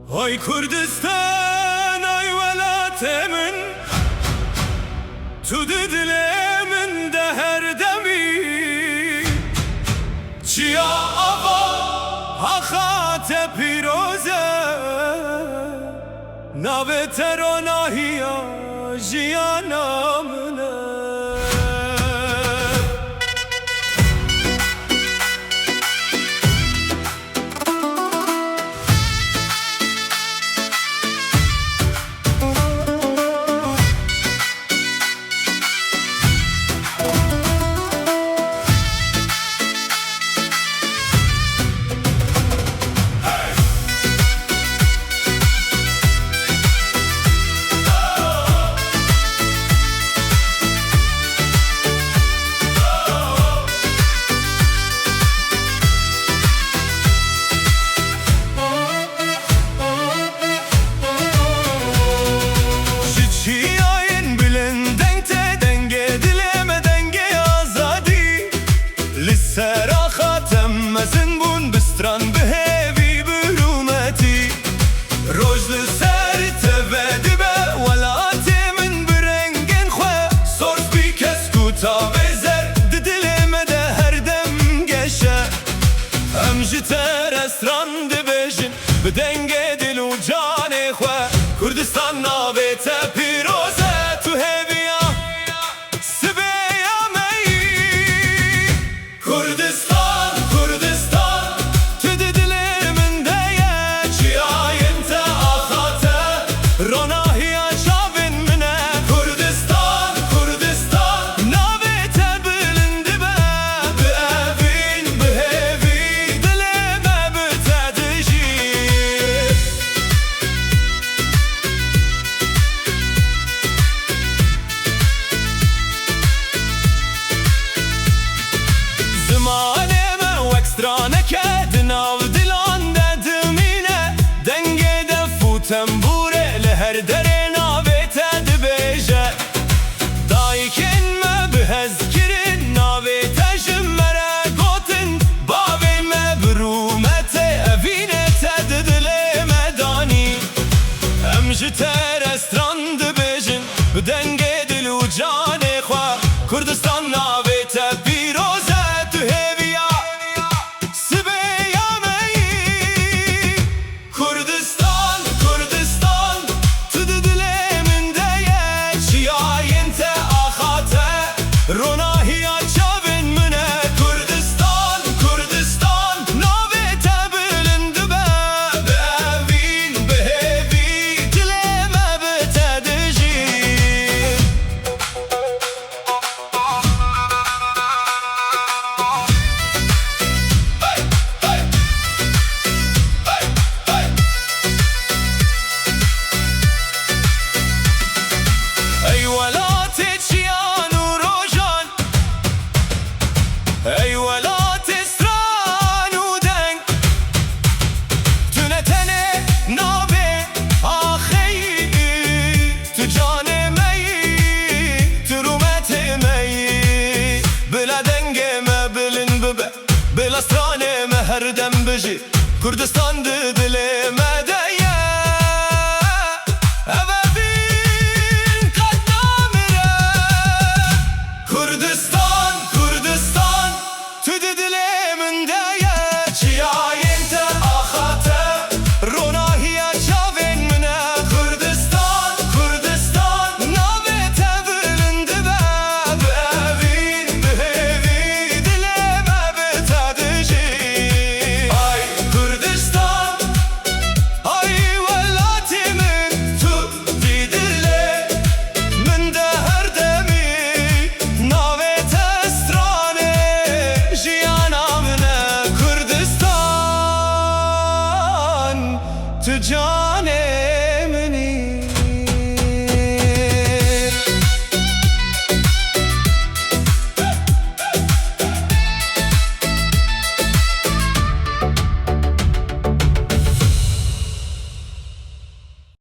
Ay Kurdistan ay velatemin Tu dilemin de her demi Çiya ava hakate piroze Nave teronahiya jiyanamne Mezin bun bistran behevi bürümeti Rojlu ser tevedi be velati min birengin khwe Sorf bi kes kuta bezer Didilime de her dem geçe Emji terestran dibejin Bidenge dil u cane khwe Kurdistan nave te piroze Tu heviya Sibeya meyi Kurdistan Tembure le her dere navete dibêje Daykin me bihezkirin navete jimere gotin Bavê me birûmete evîne te didilê me danî Em ji terestran dibêjin bi dengê dil û canê xwe Kurdistan navete pîroze tu hêviya Sibeya meyî Kurdistan Ronahiya çavin mine Kurdistan, Kurdistan Navete bilindi be Bevin, behevi Dileme bitedici Hey, hey Hey, hey Ey velati çiyan Ey velat isran u deng Tu netene nabe ahi Tu cane meyi Tu rumete meyi Bila denge me bilin bibe Bila strane me her dem biji Kurdistan didile me deye Evet